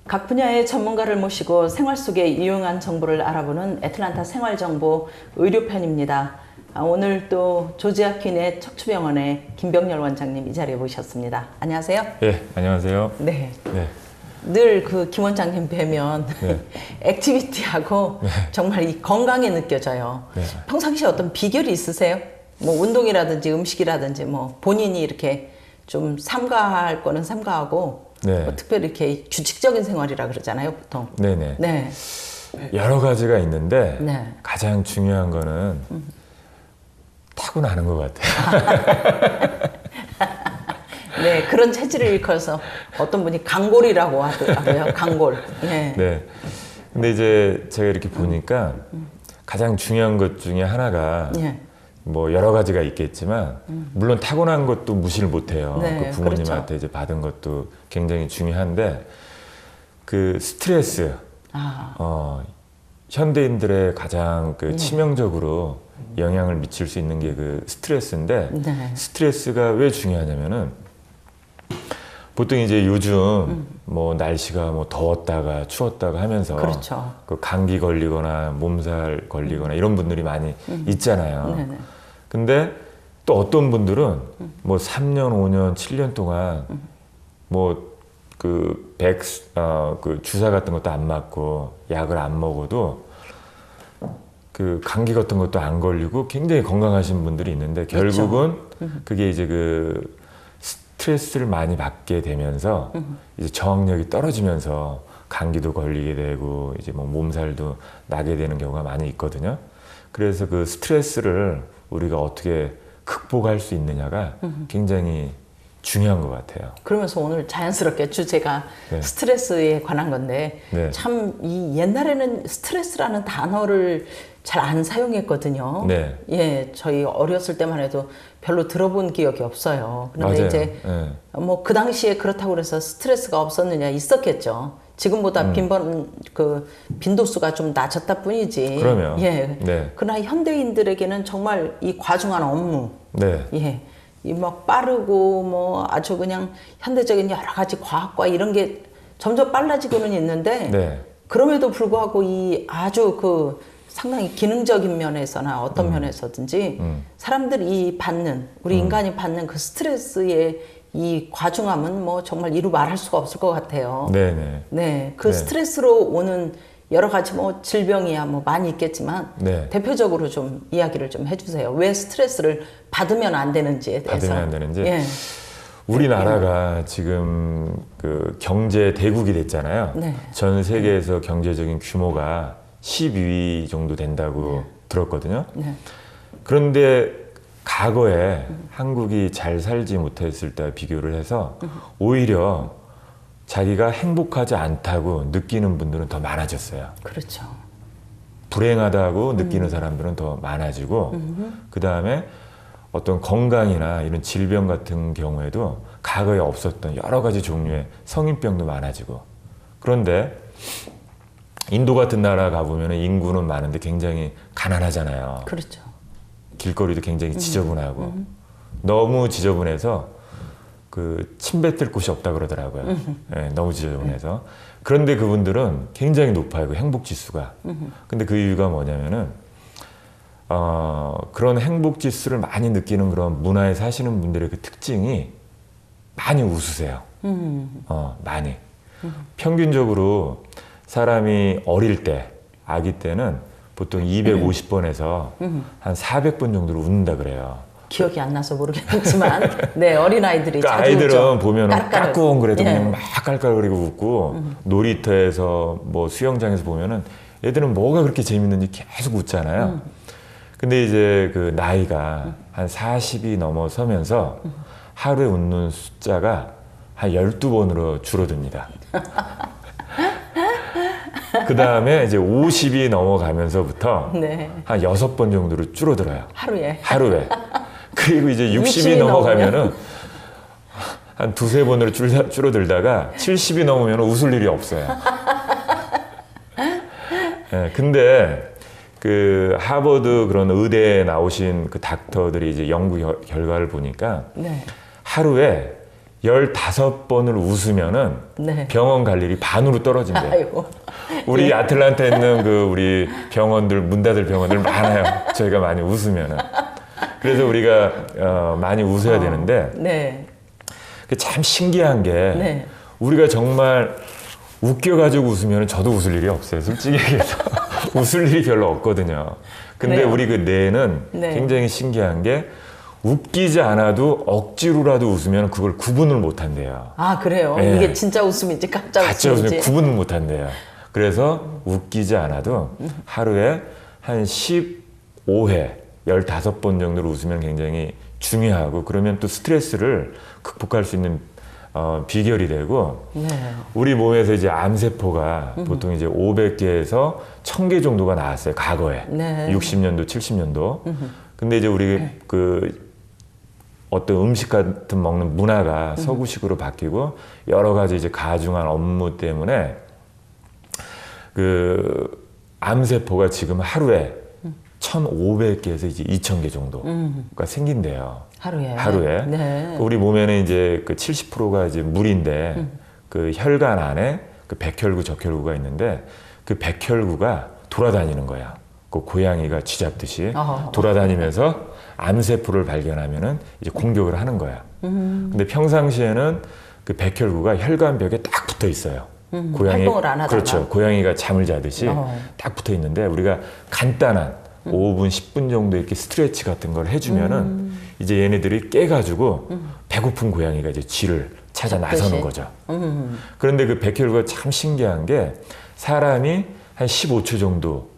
각 분야의 전문가를 모시고 생활 속의 유용한 정보를 알아보는 애틀란타 생활정보 의료편입니다. 오늘 또 조지아 퀸의 척추병원의 김병렬 원장님 이 자리에 모셨습니다. 안녕하세요. 네, 안녕하세요. 네. 네. 늘 그 김 원장님 뵈면 네. 액티비티하고 네. 정말 이 건강에 느껴져요. 네. 평상시에 어떤 비결이 있으세요? 뭐 운동이라든지 음식이라든지 뭐 본인이 이렇게 좀 삼가할 거는 삼가하고 네. 뭐 특별히 이렇게 규칙적인 생활이라 그러잖아요, 보통. 네네. 네. 여러 가지가 있는데 네. 가장 중요한 거는 타고나는 것 같아요. 네, 그런 체질을 일컬어서 어떤 분이 강골이라고 하더라고요. 강골. 네. 네. 근데 이제 제가 이렇게 보니까 가장 중요한 것 중에 하나가 네. 뭐 여러 가지가 있겠지만 물론 타고난 것도 무시를 못해요. 네, 그 부모님한테 그렇죠. 이제 받은 것도 굉장히 중요한데 그 스트레스. 현대인들의 가장 그 치명적으로 영향을 미칠 수 있는 게 그 스트레스인데 네. 스트레스가 왜 중요하냐면은 보통 이제 요즘 뭐 날씨가 뭐 더웠다가 추웠다가 하면서 그렇죠. 그 감기 걸리거나 몸살 걸리거나 이런 분들이 많이 있잖아요. 네네. 근데 또 어떤 분들은 뭐 3년, 5년, 7년 동안 뭐 그 그 주사 같은 것도 안 맞고 약을 안 먹어도 그 감기 같은 것도 안 걸리고 굉장히 건강하신 분들이 있는데 결국은 그게 이제 그 스트레스를 많이 받게 되면서 이제 저항력이 떨어지면서 감기도 걸리게 되고 이제 뭐 몸살도 나게 되는 경우가 많이 있거든요. 그래서 그 스트레스를 우리가 어떻게 극복할 수 있느냐가 굉장히 중요한 것 같아요. 그러면서 오늘 자연스럽게 주제가 네. 스트레스에 관한 건데 네. 참 이 옛날에는 스트레스라는 단어를 잘 안 사용했거든요. 네. 예, 저희 어렸을 때만 해도 별로 들어본 기억이 없어요. 그런데 맞아요. 이제 네. 뭐 그 당시에 그렇다고 그래서 스트레스가 없었느냐 있었겠죠. 지금보다 빈도수가 좀 낮았다 뿐이지. 그러면. 예. 네. 그러나 현대인들에게는 정말 이 과중한 업무, 네. 예. 이 막 빠르고 뭐 아주 그냥 현대적인 여러 가지 과학과 이런 게 점점 빨라지고는 있는데 네. 그럼에도 불구하고 이 아주 그 상당히 기능적인 면에서나 어떤 면에서든지 사람들이 받는 우리 인간이 받는 그 스트레스의 이 과중함은 뭐 정말 이루 말할 수가 없을 것 같아요. 네네. 네, 그 네. 스트레스로 오는 여러 가지 뭐 질병이야 뭐 많이 있겠지만 네. 대표적으로 좀 이야기를 좀 해주세요. 왜 스트레스를 받으면 안 되는지에 대해서. 받으면 안 되는지. 예. 우리나라가 지금 그 경제 대국이 됐잖아요. 네. 전 세계에서 경제적인 규모가 12위 정도 된다고 들었거든요. 네. 그런데 과거에 한국이 잘 살지 못했을 때와 비교를 해서 오히려 자기가 행복하지 않다고 느끼는 분들은 더 많아졌어요. 그렇죠. 불행하다고 느끼는 사람들은 더 많아지고 그 다음에 어떤 건강이나 이런 질병 같은 경우에도 과거에 없었던 여러 가지 종류의 성인병도 많아지고 그런데 인도 같은 나라 가보면 인구는 많은데 굉장히 가난하잖아요. 그렇죠. 길거리도 굉장히 지저분하고 너무 지저분해서 그 침 뱉을 곳이 없다 그러더라고요. 네, 너무 지저분해서. 그런데 그분들은 굉장히 높아요. 그 행복 지수가. 근데 그 이유가 뭐냐면은 그런 행복 지수를 많이 느끼는 그런 문화에 사시는 분들의 그 특징이 많이 웃으세요. 많이. 평균적으로 사람이 어릴 때, 아기 때는 보통 250번에서 한 400번 정도로 웃는다 그래요. 기억이 안 나서 모르겠지만 네, 어린아이들이 그러니까 자주 아이들은 웃죠. 보면 까꿍 그래도 예. 그냥 막 깔깔거리고 웃고 놀이터에서 뭐 수영장에서 보면은 애들은 뭐가 그렇게 재밌는지 계속 웃잖아요. 근데 이제 그 나이가 한 40이 넘어서면서 하루에 웃는 숫자가 한 12번으로 줄어듭니다. 그 다음에 이제 50이 넘어가면서부터 네. 한 6번 정도로 줄어들어요. 하루에. 하루에. 그리고 이제 60이 60이 넘어가면은 한 두세 번으로 줄어들다가 70이 넘으면 웃을 일이 없어요. 네, 근데 그 하버드 그런 의대에 나오신 그 닥터들이 이제 연구 결과를 보니까 네. 하루에 15번을 웃으면은 네. 병원 갈 일이 반으로 떨어진대요. 아이고. 우리 아틀란타에 있는 그 우리 병원들, 문 닫을 병원들 많아요. 저희가 많이 웃으면은. 그래서 우리가 많이 웃어야 되는데 네. 참 신기한 게 네. 우리가 정말 웃겨가지고 웃으면 저도 웃을 일이 없어요. 솔직히 얘기해서. 웃을 일이 별로 없거든요. 근데 그래요. 우리 그 뇌는 네. 굉장히 신기한 게 웃기지 않아도 억지로라도 웃으면 그걸 구분을 못 한대요. 아, 그래요? 네. 이게 진짜 웃음인지 가짜 가짜 웃으면 웃음인지. 구분을 못 한대요. 그래서 웃기지 않아도 하루에 한 15회, 15번 정도로 웃으면 굉장히 중요하고 그러면 또 스트레스를 극복할 수 있는 비결이 되고 네. 우리 몸에서 이제 암세포가 보통 이제 500개에서 1000개 정도가 나왔어요. 과거에. 네. 60년도, 70년도. 근데 이제 우리 그 어떤 음식 같은 먹는 문화가 서구식으로 바뀌고 여러 가지 이제 가중한 업무 때문에 그 암세포가 지금 하루에 1500개에서 이제 2000개 정도가 생긴대요. 하루에. 하루에. 네. 우리 몸에는 이제 그 70%가 이제 물인데 그 혈관 안에 그 백혈구, 적혈구가 있는데 그 백혈구가 돌아다니는 거야. 그 고양이가 쥐잡듯이 돌아다니면서 암세포를 발견하면은 이제 공격을 하는 거야. 근데 평상시에는 그 백혈구가 혈관벽에 딱 붙어 있어요. 활동을 안 하다가. 그렇죠. 고양이가 잠을 자듯이 딱 붙어 있는데 우리가 간단한 5분, 10분 정도 이렇게 스트레치 같은 걸 해주면은 이제 얘네들이 깨가지고 배고픈 고양이가 이제 쥐를 찾아 나서는 거죠. 그런데 그 백혈구가 참 신기한 게 사람이 한 15초 정도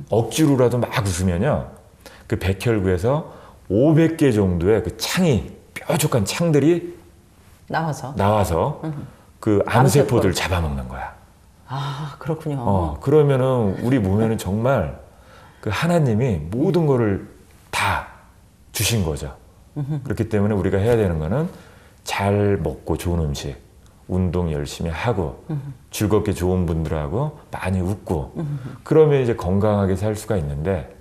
억지로라도 막 웃으면요. 그 백혈구에서 500개 정도의 그 창이, 뾰족한 창들이 나와서 그 암세포들 잡아먹는 거야. 아, 그렇군요. 그러면은 우리 몸에는 정말 그 하나님이 모든 거를 다 주신 거죠. 그렇기 때문에 우리가 해야 되는 거는 잘 먹고 좋은 음식, 운동 열심히 하고 즐겁게 좋은 분들하고 많이 웃고 그러면 이제 건강하게 살 수가 있는데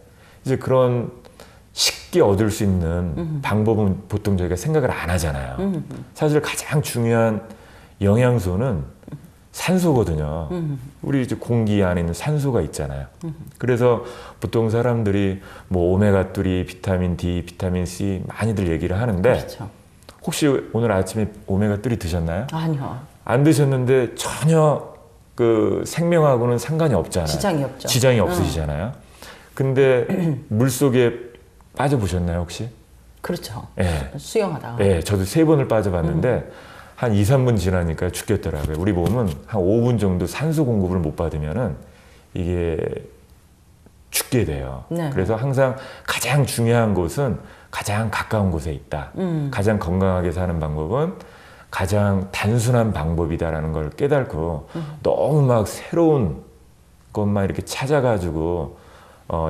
이제 그런 쉽게 얻을 수 있는 방법은 보통 저희가 생각을 안 하잖아요. 사실 가장 중요한 영양소는 산소거든요. 우리 이제 공기 안에 있는 산소가 있잖아요. 그래서 보통 사람들이 뭐 오메가3, 비타민 D, 비타민 C 많이들 얘기를 하는데 그렇죠. 혹시 오늘 아침에 오메가3 드셨나요? 아니요. 안 드셨는데 전혀 그 생명하고는 상관이 없잖아요. 지장이 없죠. 지장이 없으시잖아요. 근데 물속에 빠져보셨나요, 혹시? 그렇죠. 예. 수영하다가. 예, 저도 3번을 빠져봤는데 한 2, 3분 지나니까 죽겠더라고요. 우리 몸은 한 5분 정도 산소 공급을 못 받으면은 이게 죽게 돼요. 네. 그래서 항상 가장 중요한 곳은 가장 가까운 곳에 있다. 가장 건강하게 사는 방법은 가장 단순한 방법이다라는 걸 깨닫고 너무 막 새로운 것만 이렇게 찾아가지고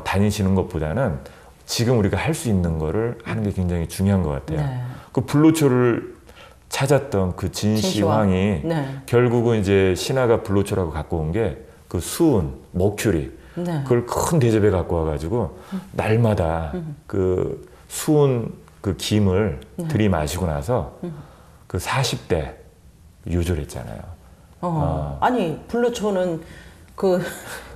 다니시는 것보다는 지금 우리가 할 수 있는 거를 하는 게 굉장히 중요한 것 같아요. 네. 그 불로초를 찾았던 그 진시황이 네. 결국은 이제 신하가 불로초라고 갖고 온 게 그 수은, 머큐리 네. 그걸 큰 대접에 갖고 와가지고 날마다 그 수은 그 김을 들이마시고 나서 그 40대 유졸했잖아요. 아니, 불로초는 그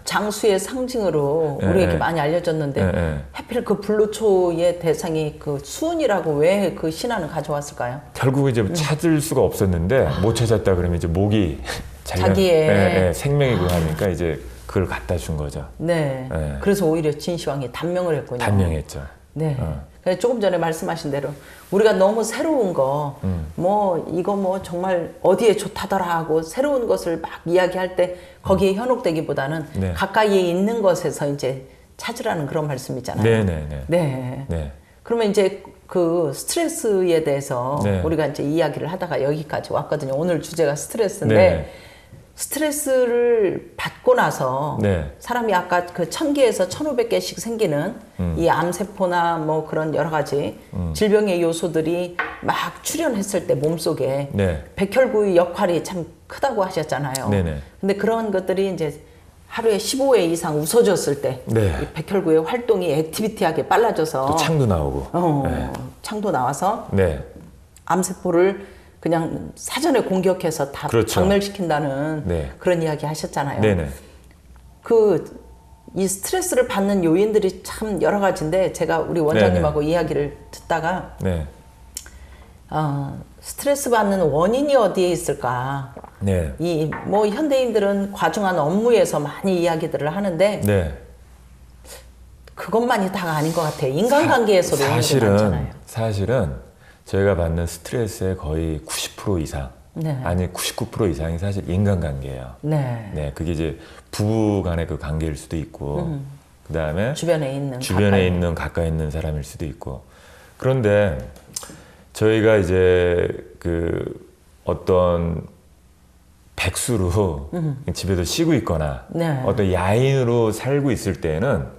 장수의 상징으로 예, 우리에게 예. 많이 알려졌는데 예. 하필 그 불로초의 대상이 그 수은이라고 왜 그 신화는 가져왔을까요? 결국 이제 찾을 수가 없었는데 못 찾았다 그러면 이제 목이 자기의 생명이고 하니까 이제 그걸 갖다 준 거죠. 네. 예. 그래서 오히려 진시황이 단명을 했군요. 단명했죠. 네. 그래서 조금 전에 말씀하신 대로 우리가 너무 새로운 거, 뭐 이거 뭐 정말 어디에 좋다더라 하고 새로운 것을 막 이야기할 때 거기에 현혹되기보다는 네. 가까이에 있는 것에서 이제 찾으라는 그런 말씀이잖아요. 네네네. 네. 네. 그러면 이제 그 스트레스에 대해서 네. 우리가 이제 이야기를 하다가 여기까지 왔거든요. 오늘 주제가 스트레스인데 네. 스트레스를 받고 나서 네. 사람이 아까 그 1000개에서 1500개씩 생기는 이 암세포나 뭐 그런 여러 가지 질병의 요소들이 막 출현했을 때 몸속에 네. 백혈구의 역할이 참 크다고 하셨잖아요. 네네. 근데 그런 것들이 이제 하루에 15회 이상 웃어줬을 때 네. 이 백혈구의 활동이 액티비티하게 빨라져서 또 창도 나오고. 네. 창도 나와서 네. 암세포를 그냥 사전에 공격해서 다 그렇죠. 박멸시킨다는 네. 그런 이야기 하셨잖아요. 네네. 이 스트레스를 받는 요인들이 참 여러 가지인데 제가 우리 원장님하고 이야기를 듣다가 네. 스트레스 받는 원인이 어디에 있을까? 네. 이 뭐 현대인들은 과중한 업무에서 많이 이야기들을 하는데 네. 그것만이 다가 아닌 것 같아요. 인간관계에서도 원인이 많잖아요. 사실은 저희가 받는 스트레스의 거의 90% 이상, 네. 아니 99% 이상이 사실 인간관계예요. 네. 네, 그게 이제 부부 간의 그 관계일 수도 있고, 그 다음에 주변에 있는 가까이 있는 사람일 수도 있고. 그런데 저희가 이제 그 어떤 백수로 집에서 쉬고 있거나 네. 어떤 야인으로 살고 있을 때는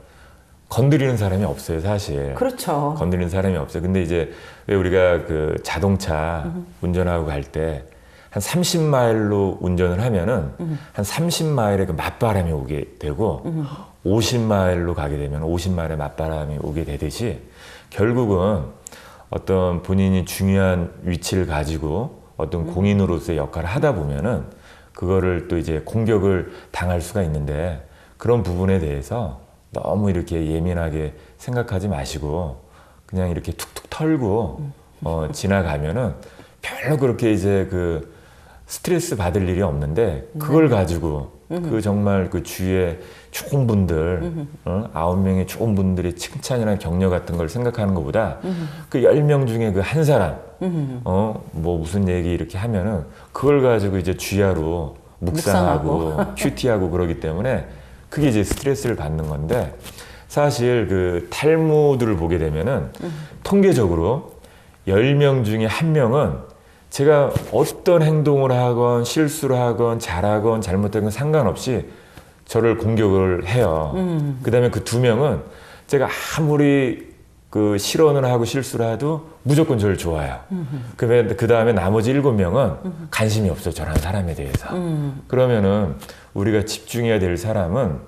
건드리는 사람이 없어요, 사실. 그렇죠. 건드리는 사람이 없어요. 근데 이제 왜 우리가 그 자동차 운전하고 갈 때 한 30마일로 운전을 하면은 한 30마일에 그 맞바람이 오게 되고 50마일로 가게 되면 50마일에 맞바람이 오게 되듯이 결국은 어떤 본인이 중요한 위치를 가지고 어떤 공인으로서의 역할을 하다 보면은 그거를 또 이제 공격을 당할 수가 있는데 그런 부분에 대해서 너무 이렇게 예민하게 생각하지 마시고 그냥 이렇게 툭툭 털고 지나가면은 별로 그렇게 이제 그 스트레스 받을 일이 없는데 그걸 가지고 그 정말 그 주위에 좋은 분들 9명의 좋은 분들의 칭찬이나 격려 같은 걸 생각하는 것보다 그 10명 중에 그 한 사람 뭐 무슨 얘기 이렇게 하면은 그걸 가지고 이제 주야로 묵상하고 큐티하고 그러기 때문에 그게 이제 스트레스를 받는 건데 사실 그 탈무드를 보게 되면은 통계적으로 10명 중에 1명은 제가 어떤 행동을 하건 실수를 하건 잘하건 잘못하건 상관없이 저를 공격을 해요. 그 다음에 그 2명은 제가 아무리 그 실언을 하고 실수를 해도 무조건 저를 좋아해요. 그 다음에 나머지 7명은 관심이 없어요. 저라는 사람에 대해서. 그러면은 우리가 집중해야 될 사람은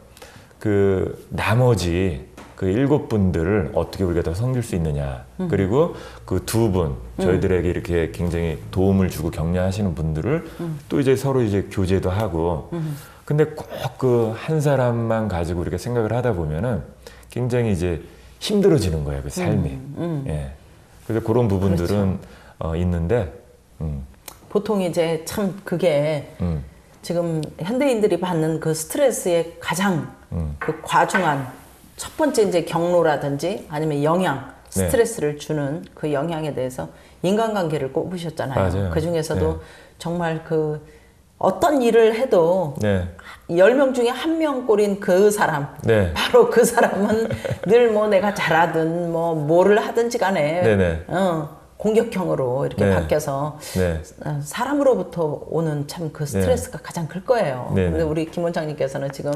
그 나머지 그 7분들을 어떻게 우리가 더 섬길 수 있느냐. 그리고 그 2분, 저희들에게 이렇게 굉장히 도움을 주고 격려하시는 분들을 또 이제 서로 이제 교제도 하고. 근데 꼭 그 한 사람만 가지고 우리가 생각을 하다 보면은 굉장히 이제 힘들어지는 거예요, 그 삶이. 예. 그래서 그런 부분들은 그렇죠. 있는데. 보통 이제 참 그게 지금 현대인들이 받는 그 스트레스의 가장 그 과중한 첫 번째 이제 경로라든지 아니면 영향, 스트레스를 주는 그 영향에 대해서 인간관계를 꼽으셨잖아요. 맞아요. 그 중에서도 정말 그 어떤 일을 해도 10명 중에 1명 꼴인 그 사람, 바로 그 사람은 늘 뭐 내가 잘하든 뭐 뭐를 하든지 간에 공격형으로 이렇게 바뀌어서 사람으로 오는 참 그 스트레스가 가장 클 거예요. 근데 우리 김 원장님께서는 지금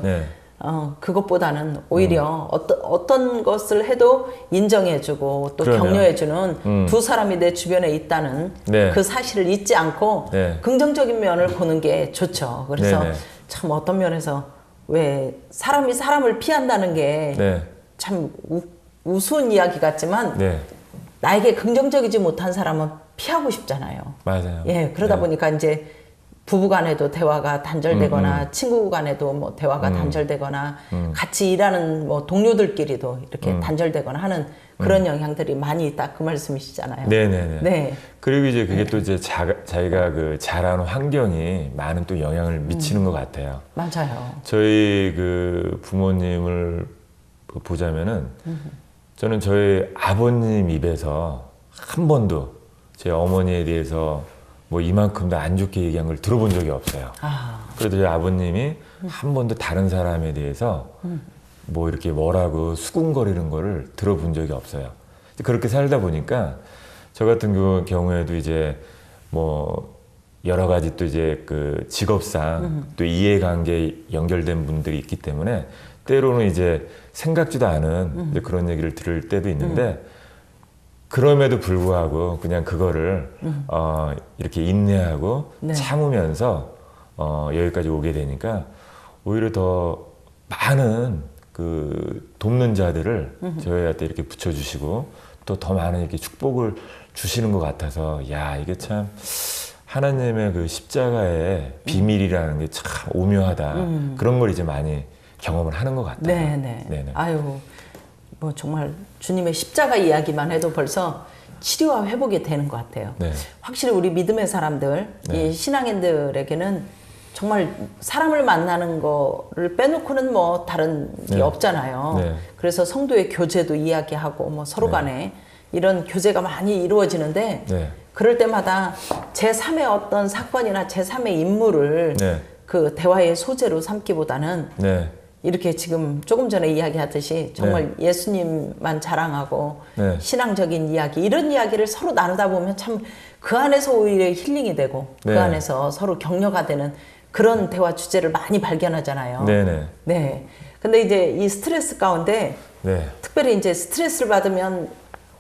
그것보다는 오히려 어떤 것을 해도 인정해주고 또 격려해주는 두 사람이 내 주변에 있다는 그 사실을 잊지 않고 긍정적인 면을 보는 게 좋죠. 그래서 참 어떤 면에서 왜 사람이 사람을 피한다는 게 참 우스운 이야기 같지만 나에게 긍정적이지 못한 사람은 피하고 싶잖아요. 맞아요. 예, 그러다 보니까 이제 부부 간에도 대화가 단절되거나 친구 간에도 뭐 대화가 단절되거나 같이 일하는 뭐 동료들끼리도 이렇게 단절되거나 하는 그런 영향들이 많이 있다 그 말씀이시잖아요. 네. 그리고 이제 그게 또 이제 자기가 그 자라는 환경이 많은 또 영향을 미치는 것 같아요. 맞아요. 저희 그 부모님을 보자면은 저는 저희 아버님 입에서 한 번도 제 어머니에 대해서 뭐 이만큼도 안 좋게 얘기한 걸 들어본 적이 없어요. 그래도 저희 아버님이 한 번도 다른 사람에 대해서 뭐 이렇게 뭐라고 수군거리는 거를 들어본 적이 없어요. 그렇게 살다 보니까 저 같은 경우에도 이제 뭐 여러 가지 또 이제 그 직업상 또 이해관계에 연결된 분들이 있기 때문에 때로는 이제 생각지도 않은 이제 그런 얘기를 들을 때도 있는데 그럼에도 불구하고 그냥 그거를 이렇게 인내하고 참으면서 여기까지 오게 되니까 오히려 더 많은 그 돕는 자들을 저희한테 이렇게 붙여주시고 또 더 많은 이렇게 축복을 주시는 것 같아서 야 이게 참 하나님의 그 십자가의 비밀이라는 게 참 오묘하다. 그런 걸 이제 많이 경험을 하는 것 같아요. 네네. 네네. 아유, 뭐 정말 주님의 십자가 이야기만 해도 벌써 치료와 회복이 되는 것 같아요. 네. 확실히 우리 믿음의 사람들, 네. 이 신앙인들에게는 정말 사람을 만나는 거를 빼놓고는 뭐 다른 게 네. 없잖아요. 네. 그래서 성도의 교제도 이야기하고 뭐 서로 간에 이런 교제가 많이 이루어지는데 네. 그럴 때마다 제3의 어떤 사건이나 제3의 인물을 네. 그 대화의 소재로 삼기보다는 네. 이렇게 지금 조금 전에 이야기하듯이 정말 예수님만 자랑하고 네. 신앙적인 이야기 이런 이야기를 서로 나누다 보면 참 그 안에서 오히려 힐링이 되고 네. 그 안에서 서로 격려가 되는 그런 대화 주제를 많이 발견하잖아요. 네네. 네. 근데 이제 이 스트레스 가운데 네. 특별히 이제 스트레스를 받으면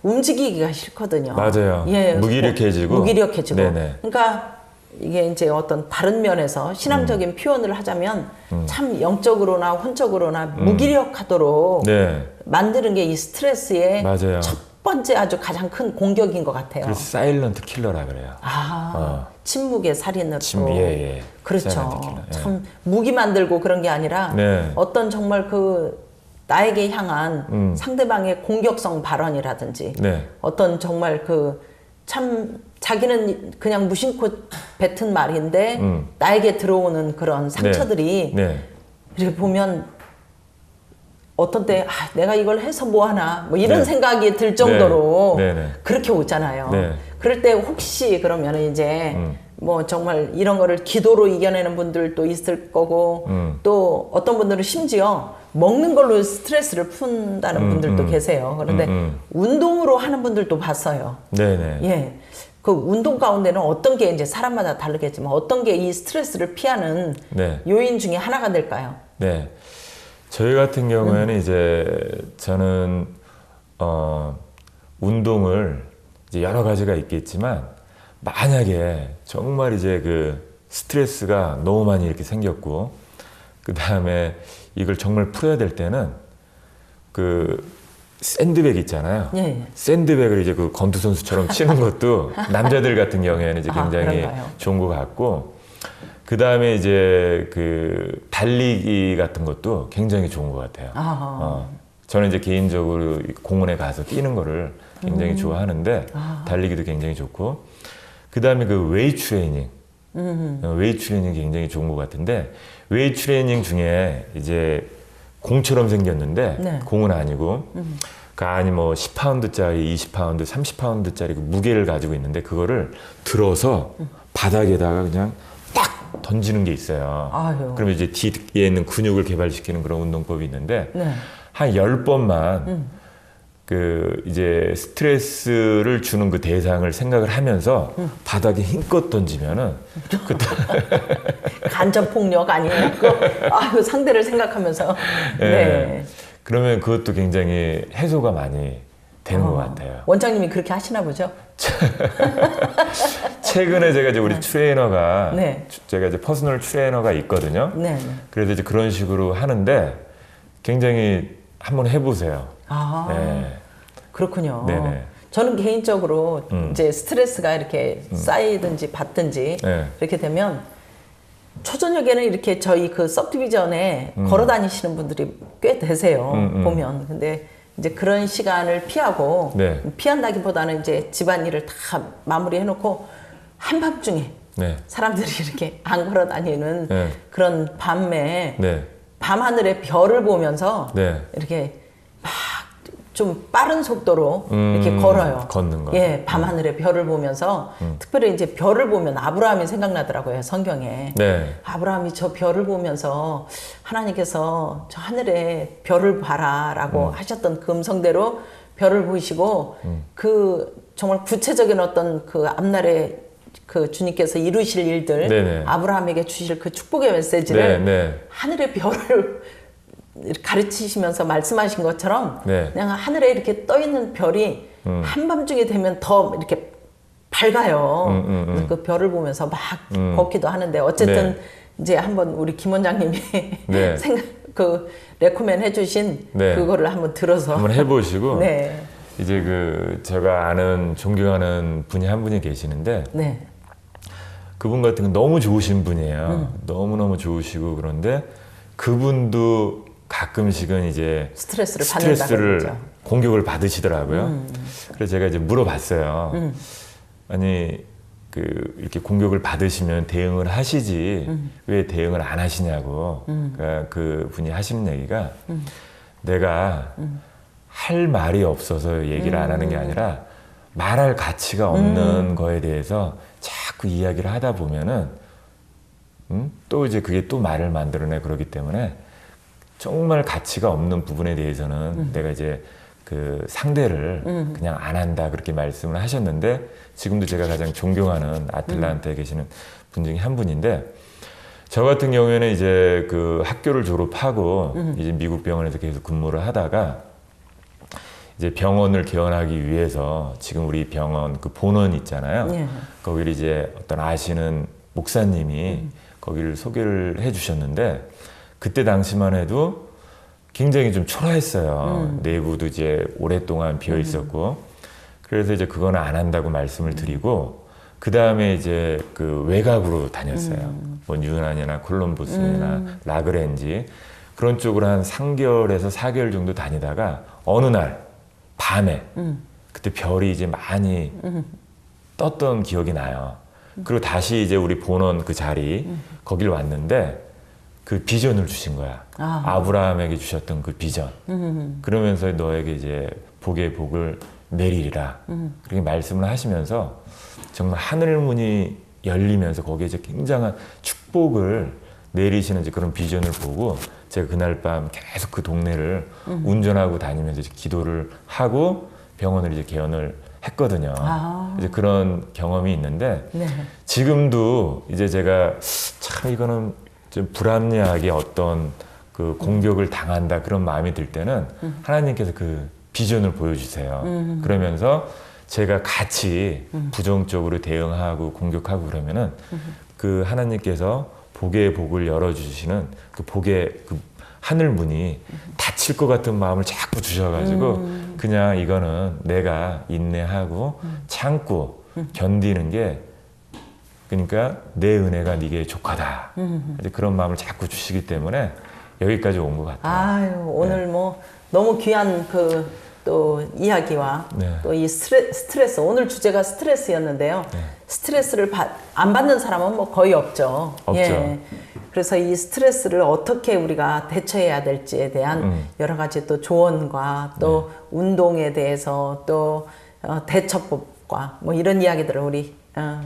움직이기가 싫거든요. 맞아요. 예, 무기력해지고. 무기력해지고. 네네. 그러니까 이게 이제 어떤 다른 면에서 신앙적인 표현을 하자면 참 영적으로나 혼적으로나 무기력하도록 네. 만드는 게 이 스트레스의 맞아요. 첫 번째 아주 가장 큰 공격인 것 같아요. 그래서 사일런트 킬러라 그래요. 침묵의 살인으로. 예. 그렇죠. 사일런트 킬러. 예. 참 무기 만들고 그런 게 아니라 네. 어떤 정말 그 나에게 향한 상대방의 공격성 발언이라든지 네. 어떤 정말 그 참 자기는 그냥 무심코 뱉은 말인데 나에게 들어오는 그런 상처들이 네. 이렇게 보면 어떤 때 내가 이걸 해서 뭐 하나 뭐 이런 네. 생각이 들 정도로 네. 그렇게 오잖아요. 네. 그럴 때 혹시 그러면 이제 뭐 정말 이런 거를 기도로 이겨내는 분들도 있을 거고 또 어떤 분들은 심지어 먹는 걸로 스트레스를 푼다는 분들도 계세요. 그런데 운동으로 하는 분들도 봤어요. 네네. 예. 그 운동 가운데는 어떤 게 이제 사람마다 다르겠지만 어떤 게 이 스트레스를 피하는 네. 요인 중에 하나가 될까요? 네. 저희 같은 경우에는 이제 저는 운동을 이제 여러 가지가 있겠지만 만약에 정말 이제 그 스트레스가 너무 많이 이렇게 생겼고 그 다음에 이걸 정말 풀어야 될 때는 그 샌드백 있잖아요. 예. 샌드백을 이제 그 권투 선수처럼 치는 것도 남자들 같은 경우에는 이제 굉장히 그런가요? 좋은 것 같고 그 다음에 이제 그 달리기 같은 것도 굉장히 좋은 것 같아요. 저는 이제 개인적으로 공원에 가서 뛰는 거를 굉장히 좋아하는데 달리기도 굉장히 좋고 그 다음에 그 웨이트 트레이닝 웨이트 트레이닝이 굉장히 좋은 것 같은데 웨이트 트레이닝 중에 이제 공처럼 생겼는데 네. 공은 아니고 그 안이 뭐 10파운드짜리, 20파운드, 30파운드짜리 그 무게를 가지고 있는데 그거를 들어서 바닥에다가 그냥 딱 던지는 게 있어요. 아유. 그러면 이제 뒤에 있는 근육을 개발시키는 그런 운동법이 있는데 네. 한 10번만 그 이제 스트레스를 주는 그 대상을 생각을 하면서 바닥에 힘껏 던지면은 그때 간접 폭력 아니에요? 아유 상대를 생각하면서. 네. 그러면 그것도 굉장히 해소가 많이 되는 것 같아요. 원장님이 그렇게 하시나 보죠? 최근에 제가 이제 우리 트레이너가 네. 제가 이제 퍼스널 트레이너가 있거든요. 네. 그래서 이제 그런 식으로 하는데 굉장히 한번 해보세요. 네. 그렇군요. 네네. 저는 개인적으로 이제 스트레스가 이렇게 쌓이든지 받든지 네. 이렇게 되면 초저녁에는 이렇게 저희 그 서브디비전에 걸어 다니시는 분들이 꽤 되세요. 보면. 근데 이제 그런 시간을 피하고 네. 피한다기보다는 이제 집안일을 다 마무리해 놓고 한밤중에 네. 사람들이 이렇게 안 걸어 다니는 네. 그런 밤에 네. 밤하늘의 별을 보면서 네. 이렇게 막 좀 빠른 속도로 이렇게 걸어요. 걷는 거. 예, 밤하늘의 별을 보면서 특별히 이제 별을 보면 아브라함이 생각나더라고요, 성경에. 네. 아브라함이 저 별을 보면서 하나님께서 저 하늘에 별을 봐라라고 하셨던 그 음성대로 별을 보시고 그 정말 구체적인 어떤 그 앞날에 그 주님께서 이루실 일들 네네. 아브라함에게 주실 그 축복의 메시지를 네. 하늘의 별을 가르치시면서 말씀하신 것처럼 네. 그냥 하늘에 이렇게 떠 있는 별이 한밤중에 되면 더 이렇게 밝아요. 그래서 그 별을 보면서 막 걷기도 하는데 어쨌든 네. 이제 한번 우리 김 원장님이 네. 그 레코멘 해주신 네. 그거를 한번 들어서 한번 해보시고 네. 이제 그 제가 아는 존경하는 분이 한 분이 계시는데 네. 그분 같은 건 너무 좋으신 분이에요. 너무너무 좋으시고 그런데 그분도 가끔씩은 이제 스트레스를 받는다. 공격을 받으시더라고요. 그래서 제가 이제 물어봤어요. 아니 이렇게 공격을 받으시면 대응을 하시지 왜 대응을 안 하시냐고. 그러니까 그 분이 하시는 얘기가 내가 할 말이 없어서 얘기를 안 하는 게 아니라 말할 가치가 없는 거에 대해서 자꾸 이야기를 하다 보면은 또 이제 그게 또 말을 만들어내 그러기 때문에 정말 가치가 없는 부분에 대해서는 내가 이제 그 상대를 그냥 안 한다 그렇게 말씀을 하셨는데 지금도 제가 가장 존경하는 아틀란타에 계시는 분 중에 한 분인데 저 같은 경우에는 이제 그 학교를 졸업하고 이제 미국 병원에서 계속 근무를 하다가 이제 병원을 개원하기 위해서 지금 우리 병원 그 본원 있잖아요. 예. 거기를 이제 어떤 아시는 목사님이 거기를 소개를 해주셨는데 그때 당시만 해도 굉장히 좀 초라했어요. 내부도 이제 오랫동안 비어 있었고 그래서 이제 그거는 안 한다고 말씀을 드리고 그 다음에 이제 그 외곽으로 다녔어요. 뭐 유난이나 콜럼버스나 라그랜지 그런 쪽으로 한 3개월에서 4개월 정도 다니다가 어느 날 밤에 그때 별이 이제 많이 떴던 기억이 나요. 그리고 다시 이제 우리 본원 그 자리 거길 왔는데 그 비전을 주신 거야. 아브라함에게 주셨던 그 비전. 그러면서 너에게 이제 복의 복을 내리리라. 그렇게 말씀을 하시면서 정말 하늘 문이 열리면서 거기에 이제 굉장한 축복을 내리시는 이제 그런 비전을 보고 제가 그날 밤 계속 그 동네를 운전하고 다니면서 이제 기도를 하고 병원을 이제 개원을 했거든요. 이제 그런 경험이 있는데 네. 지금도 이제 제가 참 이거는 좀 불합리하게 어떤 그 공격을 당한다 그런 마음이 들 때는 하나님께서 그 비전을 보여주세요. 그러면서 제가 같이 부정적으로 대응하고 공격하고 그러면은 그 하나님께서 복의 복을 열어주시는 그 복의 그 하늘 문이 닫힐 것 같은 마음을 자꾸 주셔가지고 그냥 이거는 내가 인내하고 참고 견디는 게 그러니까 내 은혜가 네게 족하다. 이제 그런 마음을 자꾸 주시기 때문에 여기까지 온 것 같아요. 아유, 오늘 뭐 너무 귀한 그 또 이야기와 네. 또 이 스트레스, 오늘 주제가 스트레스였는데요. 네. 스트레스를 안 받는 사람은 뭐 거의 없죠. 없죠. 예. 그래서 이 스트레스를 어떻게 우리가 대처해야 될지에 대한 여러 가지 또 조언과 또 운동에 대해서 또 대처법과 뭐 이런 이야기들을 우리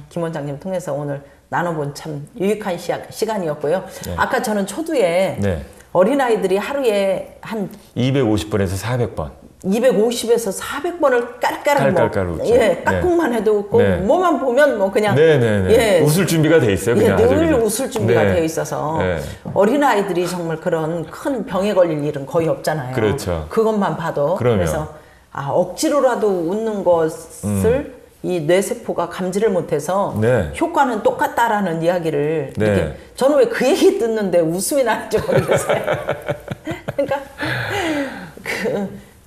김 원장님 통해서 오늘 나눠본 참 유익한 시간이었고요. 네. 아까 저는 초두에 네. 어린아이들이 하루에 한 250번에서 400번. 250에서 400번을 깔깔 웃죠. 예, 깍꿍만 해도 그 네. 뭐만 보면 뭐 그냥 네네네. 예, 웃을 준비가 돼 있어요. 그냥 늘 가족이. 웃을 준비가 네. 되어 있어서 네. 어린아이들이 정말 그런 큰 병에 걸릴 일은 거의 없잖아요. 그렇죠. 그것만 봐도. 그럼요. 그래서 억지로라도 웃는 것을 이 뇌세포가 감지를 못해서 네. 효과는 똑같다라는 이야기를 네. 이렇게 저는 왜 그 얘기 듣는데 웃음이 나는지 모르겠어요. 그러니까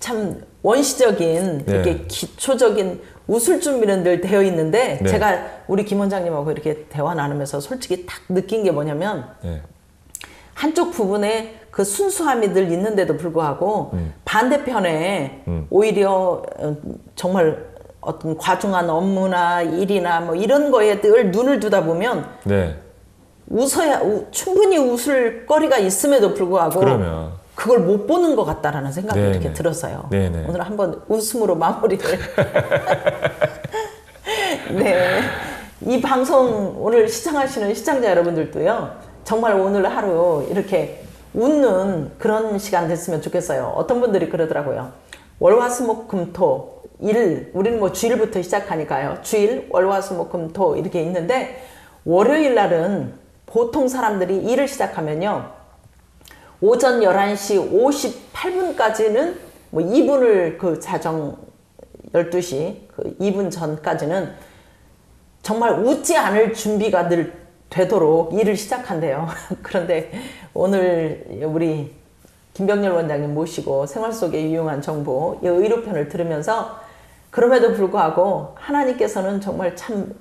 참 원시적인 네. 이렇게 기초적인 웃을 준비는 늘 되어 있는데 네. 제가 우리 김 원장님하고 이렇게 대화 나누면서 솔직히 딱 느낀 게 뭐냐면 네. 한쪽 부분에 그 순수함이 늘 있는데도 불구하고 반대편에 오히려 정말 어떤 과중한 업무나 일이나 뭐 이런 거에 늘 눈을 두다 보면 네. 충분히 웃을 거리가 있음에도 불구하고 그러면. 그걸 못 보는 것 같다라는 생각이 네네. 이렇게 들었어요. 네네. 오늘 한번 웃음으로 마무리를. 네. 이 방송 오늘 시청하시는 시청자 여러분들도요. 정말 오늘 하루 이렇게 웃는 그런 시간 됐으면 좋겠어요. 어떤 분들이 그러더라고요. 월화수목금토 일, 우리는 뭐 주일부터 시작하니까요. 주일, 월화수목금토 이렇게 있는데 월요일 날은 보통 사람들이 일을 시작하면요. 오전 11시 58분까지는 뭐 2분을 그 자정 12시 그 2분 전까지는 정말 웃지 않을 준비가 늘 되도록 일을 시작한대요. 그런데 오늘 우리 김병렬 원장님 모시고 생활 속에 유용한 정보, 이 의료편을 들으면서 그럼에도 불구하고 하나님께서는 정말 참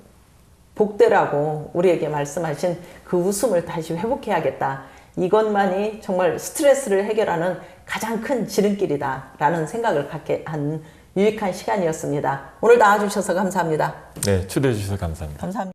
복되라고 우리에게 말씀하신 그 웃음을 다시 회복해야겠다. 이것만이 정말 스트레스를 해결하는 가장 큰 지름길이다라는 생각을 갖게 한 유익한 시간이었습니다. 오늘 나와주셔서 감사합니다. 네, 초대해 주셔서 감사합니다. 감사합니다.